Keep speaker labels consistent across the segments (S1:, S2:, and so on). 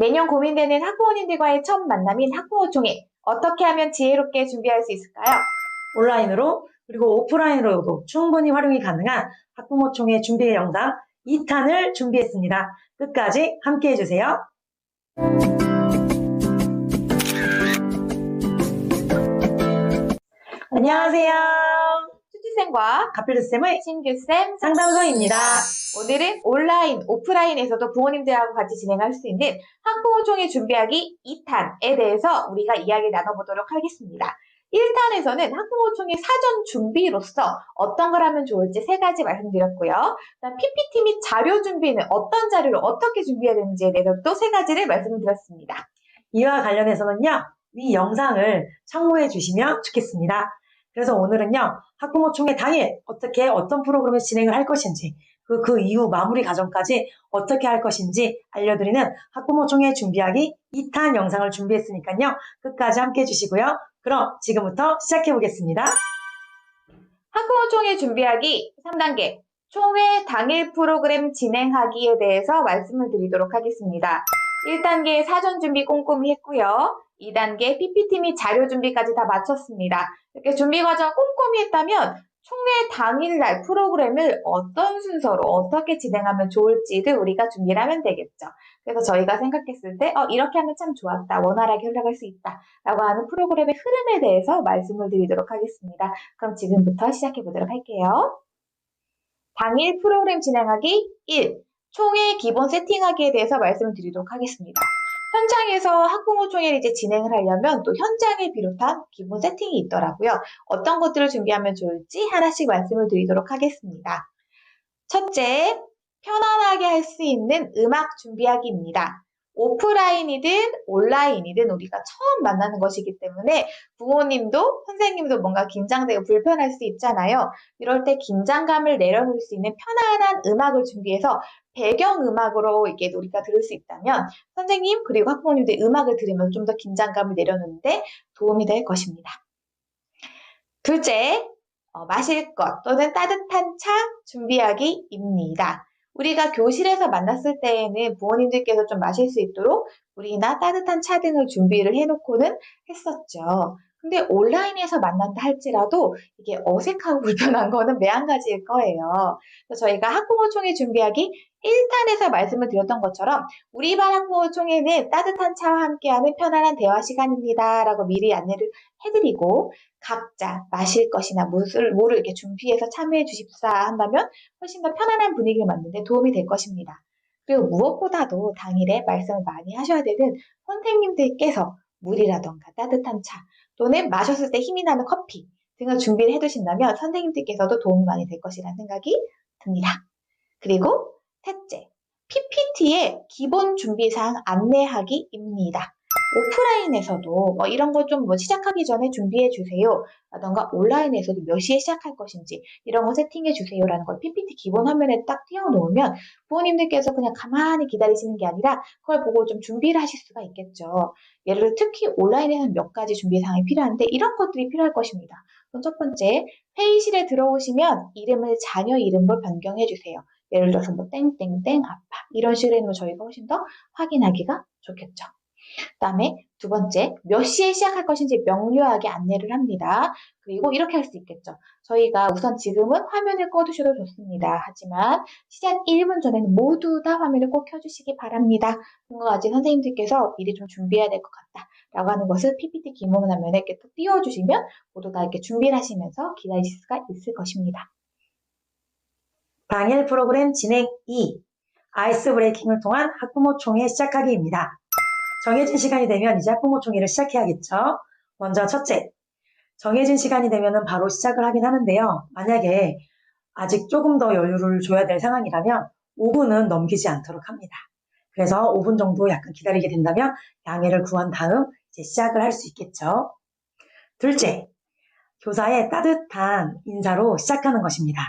S1: 매년 고민되는 학부모님들과의 첫 만남인 학부모총회. 어떻게 하면 지혜롭게 준비할 수 있을까요?
S2: 온라인으로 그리고 오프라인으로도 충분히 활용이 가능한 학부모총회 준비 영상 2탄을 준비했습니다. 끝까지 함께 해주세요. 안녕하세요.
S1: 수지쌤과
S2: 가필드쌤의
S1: 신규쌤
S2: 상담소입니다.
S1: 오늘은 온라인, 오프라인에서도 부모님들하고 같이 진행할 수 있는 학부모총회 준비하기 2탄에 대해서 우리가 이야기 나눠보도록 하겠습니다. 1탄에서는 학부모총회 사전 준비로서 어떤 걸 하면 좋을지 3가지 말씀드렸고요. 그다음 PPT 및 자료 준비는 어떤 자료를 어떻게 준비해야 되는지에 대해서 또 3가지를 말씀드렸습니다.
S2: 이와 관련해서는요, 이 영상을 참고해 주시면 좋겠습니다. 그래서 오늘은요, 학부모총회 당일 어떻게 어떤 프로그램을 진행을 할 것인지 그 이후 마무리 과정까지 어떻게 할 것인지 알려드리는 학부모총회 준비하기 2탄 영상을 준비했으니까요. 끝까지 함께 해주시고요. 그럼 지금부터 시작해 보겠습니다.
S1: 학부모총회 준비하기 3단계 총회 당일 프로그램 진행하기에 대해서 말씀을 드리도록 하겠습니다. 1단계 사전 준비 꼼꼼히 했고요. 2단계 PPT 및 자료 준비까지 다 마쳤습니다. 이렇게 준비 과정 꼼꼼히 했다면 총회 당일날 프로그램을 어떤 순서로 어떻게 진행하면 좋을지를 우리가 준비를 하면 되겠죠. 그래서 저희가 생각했을 때 이렇게 하면 참 좋았다, 원활하게 흘러갈 수 있다 라고 하는 프로그램의 흐름에 대해서 말씀을 드리도록 하겠습니다. 그럼 지금부터 시작해 보도록 할게요. 당일 프로그램 진행하기 1. 총회 기본 세팅하기에 대해서 말씀을 드리도록 하겠습니다. 현장에서 학부모총회를 이제 진행을 하려면 또 현장을 비롯한 기본 세팅이 있더라고요. 어떤 것들을 준비하면 좋을지 하나씩 말씀을 드리도록 하겠습니다. 첫째, 편안하게 할 수 있는 음악 준비하기입니다. 오프라인이든 온라인이든 우리가 처음 만나는 것이기 때문에 부모님도 선생님도 뭔가 긴장되고 불편할 수 있잖아요. 이럴 때 긴장감을 내려놓을 수 있는 편안한 음악을 준비해서 배경음악으로 이게 우리가 들을 수 있다면 선생님 그리고 학부모님들 음악을 들으면 좀 더 긴장감을 내려놓는데 도움이 될 것입니다. 둘째, 마실 것 또는 따뜻한 차 준비하기입니다. 우리가 교실에서 만났을 때에는 부모님들께서 좀 마실 수 있도록 물이나 따뜻한 차 등을 준비를 해놓고는 했었죠. 근데 온라인에서 만난다 할지라도 이게 어색하고 불편한 거는 매한가지일 거예요. 그래서 저희가 학부모총회 준비하기 1탄에서 말씀을 드렸던 것처럼 우리 반 학부모총회는 따뜻한 차와 함께하는 편안한 대화 시간입니다 라고 미리 안내를 해드리고 각자 마실 것이나 물을 이렇게 준비해서 참여해 주십사 한다면 훨씬 더 편안한 분위기를 만드는 데 도움이 될 것입니다. 그리고 무엇보다도 당일에 말씀을 많이 하셔야 되는 선생님들께서 물이라던가 따뜻한 차 또는 마셨을 때 힘이 나는 커피 등을 준비를 해두신다면 선생님들께서도 도움이 많이 될 것이라는 생각이 듭니다. 그리고 셋째, PPT의 기본 준비사항 안내하기입니다. 오프라인에서도 이런 거 좀 시작하기 전에 준비해 주세요 라던가 온라인에서도 몇 시에 시작할 것인지 이런 거 세팅해 주세요 라는 걸 PPT 기본 화면에 딱 띄워놓으면 부모님들께서 그냥 가만히 기다리시는 게 아니라 그걸 보고 좀 준비를 하실 수가 있겠죠. 예를 들어 특히 온라인에는 몇 가지 준비사항이 필요한데 이런 것들이 필요할 것입니다. 그럼 첫 번째, 회의실에 들어오시면 이름을 자녀 이름으로 변경해 주세요. 예를 들어서 땡땡땡 아빠 이런 식으로 해놓으면 저희가 훨씬 더 확인하기가 좋겠죠. 그다음에 두 번째, 몇 시에 시작할 것인지 명료하게 안내를 합니다. 그리고 이렇게 할 수 있겠죠. 저희가 우선 지금은 화면을 꺼두셔도 좋습니다. 하지만 시작 1분 전에는 모두 다 화면을 꼭 켜주시기 바랍니다. 그런 거 아직 선생님들께서 미리 좀 준비해야 될 것 같다 라고 하는 것을 PPT 기본 화면에 이렇게 또 띄워주시면 모두 다 이렇게 준비를 하시면서 기다리실 수가 있을 것입니다.
S2: 당일 프로그램 진행 2. 아이스 브레이킹을 통한 학부모총회 시작하기입니다. 정해진 시간이 되면 이제 학부모총회를 시작해야겠죠. 먼저 첫째, 정해진 시간이 되면 바로 시작을 하긴 하는데요. 만약에 아직 조금 더 여유를 줘야 될 상황이라면 5분은 넘기지 않도록 합니다. 그래서 5분 정도 약간 기다리게 된다면 양해를 구한 다음 이제 시작을 할 수 있겠죠. 둘째, 교사의 따뜻한 인사로 시작하는 것입니다.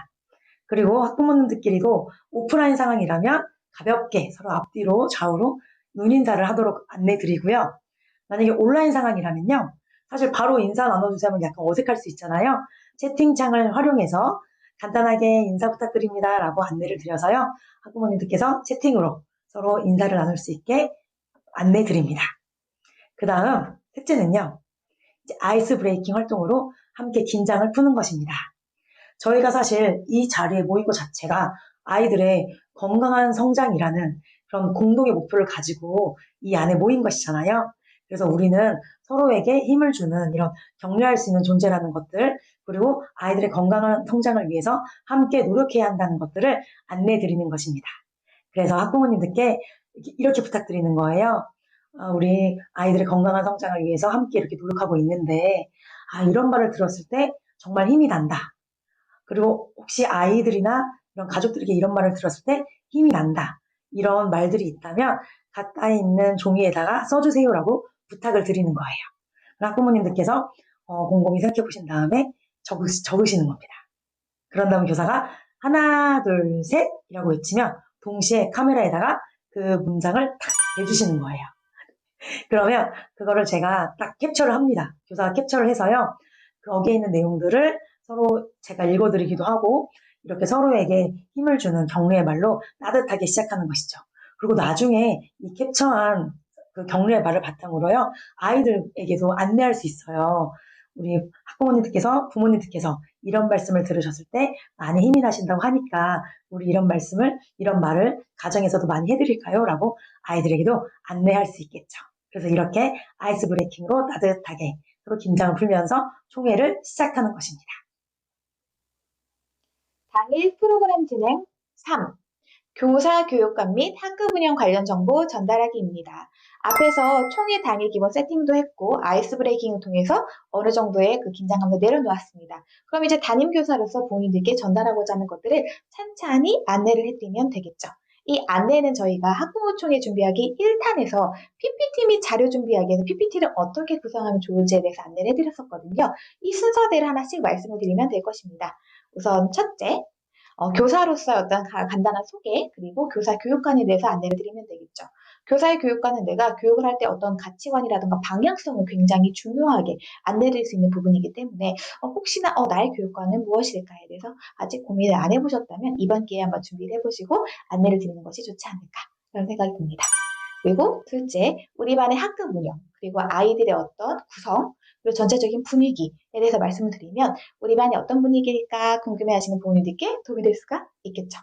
S2: 그리고 학부모님들끼리도 오프라인 상황이라면 가볍게 서로 앞뒤로 좌우로 눈인사를 하도록 안내드리고요. 만약에 온라인 상황이라면요. 사실 바로 인사 나눠주세요 하면 약간 어색할 수 있잖아요. 채팅창을 활용해서 간단하게 인사 부탁드립니다 라고 안내를 드려서요. 학부모님들께서 채팅으로 서로 인사를 나눌 수 있게 안내 드립니다. 그 다음 셋째는요. 이제 아이스 브레이킹 활동으로 함께 긴장을 푸는 것입니다. 저희가 사실 이 자리에 모인 것 자체가 아이들의 건강한 성장이라는 그런 공동의 목표를 가지고 이 안에 모인 것이잖아요. 그래서 우리는 서로에게 힘을 주는 이런 격려할 수 있는 존재라는 것들, 그리고 아이들의 건강한 성장을 위해서 함께 노력해야 한다는 것들을 안내해 드리는 것입니다. 그래서 학부모님들께 이렇게 부탁드리는 거예요. 우리 아이들의 건강한 성장을 위해서 함께 이렇게 노력하고 있는데, 이런 말을 들었을 때 정말 힘이 난다. 그리고 혹시 아이들이나 이런 가족들에게 이런 말을 들었을 때 힘이 난다. 이런 말들이 있다면 가까이 있는 종이에다가 써주세요라고 부탁을 드리는 거예요. 학부모님들께서 곰곰이 생각해 보신 다음에 적으시는 겁니다. 그런 다음 교사가 하나, 둘, 셋이라고 외치면 동시에 카메라에다가 그 문장을 탁 내주시는 거예요. 그러면 그거를 제가 딱 캡처를 합니다. 교사가 캡처를 해서요. 거기에 있는 내용들을 서로 제가 읽어드리기도 하고 이렇게 서로에게 힘을 주는 격려의 말로 따뜻하게 시작하는 것이죠. 그리고 나중에 이 캡처한 그 격려의 말을 바탕으로요. 아이들에게도 안내할 수 있어요. 우리 학부모님들께서, 부모님들께서 이런 말씀을 들으셨을 때 많이 힘이 나신다고 하니까 우리 이런 말을 가정에서도 많이 해드릴까요? 라고 아이들에게도 안내할 수 있겠죠. 그래서 이렇게 아이스 브레이킹으로 따뜻하게 서로 긴장을 풀면서 총회를 시작하는 것입니다.
S1: 당일 프로그램 진행 3. 교사 교육감 및 학급 운영 관련 정보 전달하기입니다. 앞에서 총회 당일 기본 세팅도 했고 아이스 브레이킹을 통해서 어느 정도의 그 긴장감도 내려놓았습니다. 그럼 이제 담임 교사로서 본인들께 전달하고자 하는 것들을 찬찬히 안내를 해드리면 되겠죠. 이 안내는 저희가 학부모총회 준비하기 1탄에서 PPT 및 자료 준비하기 위해서 PPT를 어떻게 구성하면 좋을지에 대해서 안내를 해드렸었거든요. 이 순서대로 하나씩 말씀을 드리면 될 것입니다. 우선 첫째, 교사로서의 어떤 간단한 소개, 그리고 교사 교육관에 대해서 안내를 드리면 되겠죠. 교사의 교육관은 내가 교육을 할 때 어떤 가치관이라든가 방향성을 굉장히 중요하게 안내드릴 수 있는 부분이기 때문에 혹시나 나의 교육관은 무엇일까에 대해서 아직 고민을 안 해보셨다면 이번 기회에 한번 준비를 해보시고 안내를 드리는 것이 좋지 않을까 그런 생각이 듭니다. 그리고 둘째, 우리 반의 학급 운영, 그리고 아이들의 어떤 구성, 그리고 전체적인 분위기에 대해서 말씀을 드리면 우리 반이 어떤 분위기일까 궁금해하시는 부모님들께 도움이 될 수가 있겠죠.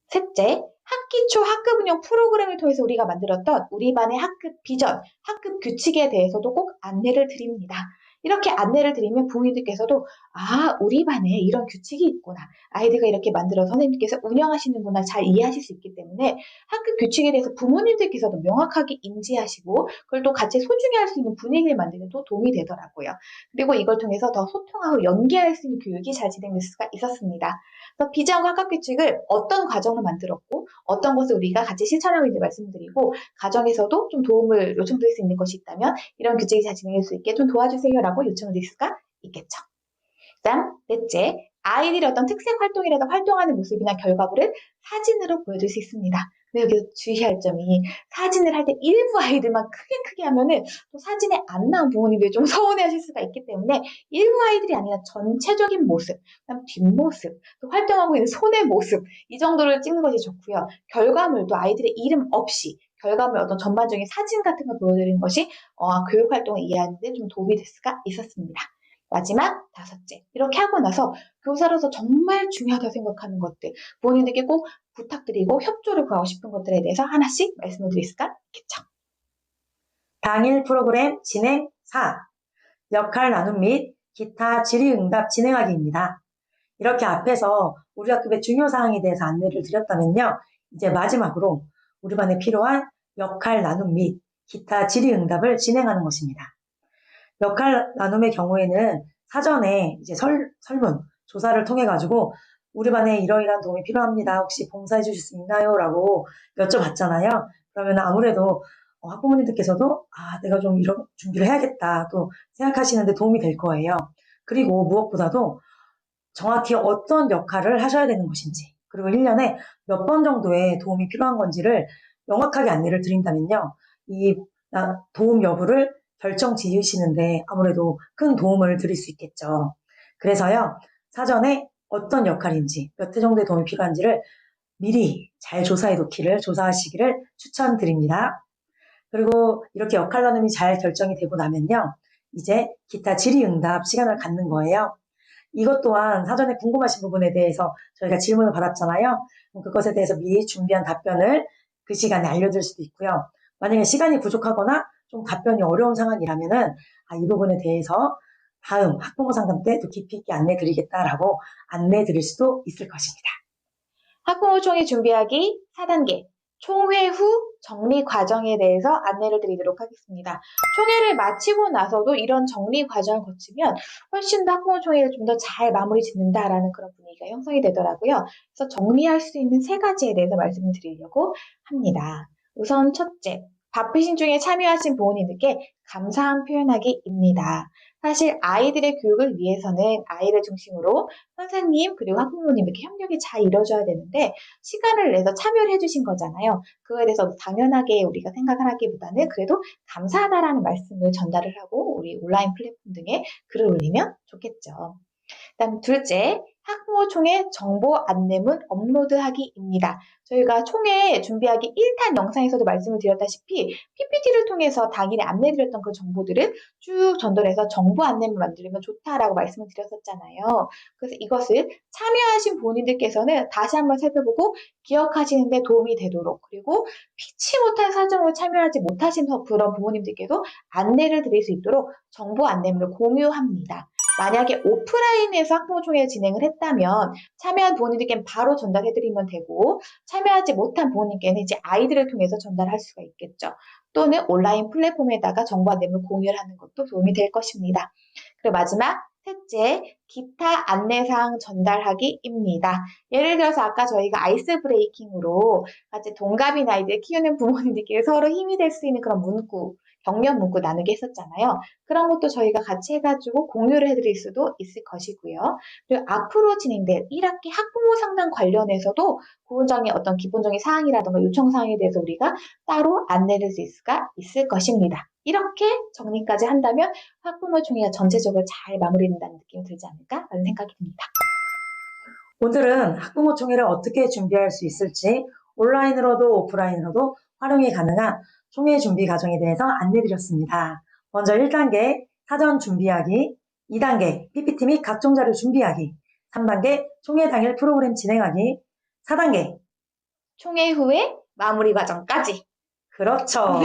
S1: 셋째, 학기 초 학급 운영 프로그램을 통해서 우리가 만들었던 우리 반의 학급 비전, 학급 규칙에 대해서도 꼭 안내를 드립니다. 이렇게 안내를 드리면 부모님들께서도 우리 반에 이런 규칙이 있구나. 아이들과 이렇게 만들어 선생님께서 운영하시는구나 잘 이해하실 수 있기 때문에 학급 규칙에 대해서 부모님들께서도 명확하게 인지하시고 그걸 또 같이 소중히 할 수 있는 분위기를 만드는 데 도움이 되더라고요. 그리고 이걸 통해서 더 소통하고 연계할 수 있는 교육이 잘 진행될 수가 있었습니다. 그래서 비전과 학급 규칙을 어떤 과정을 만들었고 어떤 것을 우리가 같이 실천하고 있는지 말씀드리고 가정에서도 좀 도움을 요청드릴 수 있는 것이 있다면 이런 규칙이 잘 진행될 수 있게 좀 도와주세요라고 요청을 드릴 수가 있겠죠. 그다음 넷째, 아이들이 어떤 특색 활동이라도 활동하는 모습이나 결과물을 사진으로 보여줄 수 있습니다. 근데 여기서 주의할 점이 사진을 할 때 일부 아이들만 크게 하면은 또 사진에 안 나온 부모님들이 좀 서운해하실 수가 있기 때문에 일부 아이들이 아니라 전체적인 모습, 그다음 뒷모습, 또 활동하고 있는 손의 모습 이 정도를 찍는 것이 좋고요. 결과물도 아이들의 이름 없이 결과물 어떤 전반적인 사진 같은 걸 보여드리는 것이 교육 활동을 이해하는 데 좀 도움이 될 수가 있었습니다. 마지막 다섯째, 이렇게 하고 나서 교사로서 정말 중요하다고 생각하는 것들, 부모님들께 꼭 부탁드리고 협조를 구하고 싶은 것들에 대해서 하나씩 말씀을 드릴 수가 있겠죠.
S2: 당일 프로그램 진행 4. 역할 나눔 및 기타 질의응답 진행하기입니다. 이렇게 앞에서 우리 학급의 중요사항에 대해서 안내를 드렸다면요. 이제 마지막으로 우리 반에 필요한 역할 나눔 및 기타 질의응답을 진행하는 것입니다. 역할 나눔의 경우에는 사전에 이제 설문, 조사를 통해 가지고 우리 반에 이러이러한 도움이 필요합니다. 혹시 봉사해 주실 수 있나요? 라고 여쭤봤잖아요. 그러면 아무래도 학부모님들께서도 내가 좀 이런 준비를 해야겠다 또 생각하시는데 도움이 될 거예요. 그리고 무엇보다도 정확히 어떤 역할을 하셔야 되는 것인지 그리고 1년에 몇 번 정도의 도움이 필요한 건지를 명확하게 안내를 드린다면요. 이 도움 여부를 결정 지으시는데 아무래도 큰 도움을 드릴 수 있겠죠. 그래서요. 사전에 어떤 역할인지 몇 회 정도의 도움이 필요한지를 미리 잘 조사하시기를 추천드립니다. 그리고 이렇게 역할 나눔이 잘 결정이 되고 나면요. 이제 기타 질의응답 시간을 갖는 거예요. 이것 또한 사전에 궁금하신 부분에 대해서 저희가 질문을 받았잖아요. 그럼 그것에 대해서 미리 준비한 답변을 그 시간에 알려줄 수도 있고요. 만약에 시간이 부족하거나 좀 답변이 어려운 상황이라면은 이 부분에 대해서 다음 학부모 상담 때 더 깊이 있게 안내 드리겠다라고 안내 드릴 수도 있을 것입니다.
S1: 학부모 총회 준비하기 4단계 총회 후 정리 과정에 대해서 안내를 드리도록 하겠습니다. 총회를 마치고 나서도 이런 정리 과정을 거치면 훨씬 더 학부모 총회를 좀 더 잘 마무리 짓는다라는 그런 분위기가 형성이 되더라고요. 그래서 정리할 수 있는 3가지에 대해서 말씀을 드리려고 합니다. 우선 첫째, 바쁘신 중에 참여하신 부모님들께 감사함 표현하기입니다. 사실 아이들의 교육을 위해서는 아이를 중심으로 선생님 그리고 학부모님 이렇게 협력이 잘 이루어져야 되는데 시간을 내서 참여를 해주신 거잖아요. 그거에 대해서 당연하게 우리가 생각을 하기보다는 그래도 감사하다라는 말씀을 전달을 하고 우리 온라인 플랫폼 등에 글을 올리면 좋겠죠. 그다음 둘째, 학부모 총회 정보 안내문 업로드하기입니다. 저희가 총회 준비하기 1탄 영상에서도 말씀을 드렸다시피 PPT를 통해서 당일에 안내드렸던 그 정보들을 쭉 전달해서 정보 안내문 만들면 좋다라고 말씀을 드렸었잖아요. 그래서 이것을 참여하신 본인들께서는 다시 한번 살펴보고 기억하시는 데 도움이 되도록 그리고 피치 못한 사정으로 참여하지 못하신 그런 부모님들께도 안내를 드릴 수 있도록 정보 안내문을 공유합니다. 만약에 오프라인에서 학부모총회를 진행을 했다면 참여한 부모님들께는 바로 전달해드리면 되고 참여하지 못한 부모님께는 이제 아이들을 통해서 전달할 수가 있겠죠. 또는 온라인 플랫폼에다가 정보 안내물 공유를 하는 것도 도움이 될 것입니다. 그리고 마지막 셋째, 기타 안내사항 전달하기입니다. 예를 들어서 아까 저희가 아이스 브레이킹으로 같이 동갑인 아이들 키우는 부모님들께 서로 힘이 될 수 있는 그런 문구, 격려 문구 나누기 했었잖아요. 그런 것도 저희가 같이 해가지고 공유를 해드릴 수도 있을 것이고요. 그리고 앞으로 진행될 1학기 학부모 상담 관련해서도 보훈장의 어떤 기본적인 사항이라든가 요청 사항에 대해서 우리가 따로 안내를 드릴 수가 있을 것입니다. 이렇게 정리까지 한다면 학부모 총회가 전체적으로 잘 마무리된다는 느낌이 들지 않을까라는 생각이 듭니다.
S2: 오늘은 학부모 총회를 어떻게 준비할 수 있을지 온라인으로도 오프라인으로도 활용이 가능한 총회 준비 과정에 대해서 안내드렸습니다. 먼저 1단계 사전 준비하기, 2단계 PPT 및 각종 자료 준비하기, 3단계 총회 당일 프로그램 진행하기, 4단계
S1: 총회 후에 마무리 과정까지.
S2: 그렇죠.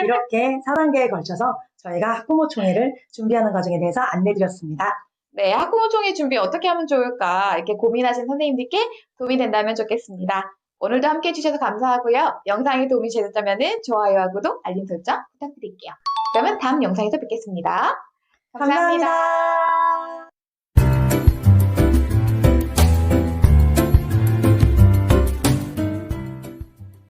S2: 이렇게 4단계에 걸쳐서 저희가 학부모 총회를 준비하는 과정에 대해서 안내드렸습니다.
S1: 네, 학부모 총회 준비 어떻게 하면 좋을까 이렇게 고민하신 선생님들께 도움이 된다면 좋겠습니다. 오늘도 함께 해주셔서 감사하고요. 영상이 도움이 되셨다면 좋아요와 구독, 알림 설정 부탁드릴게요. 그러면 다음 영상에서 뵙겠습니다. 감사합니다.
S2: 감사합니다.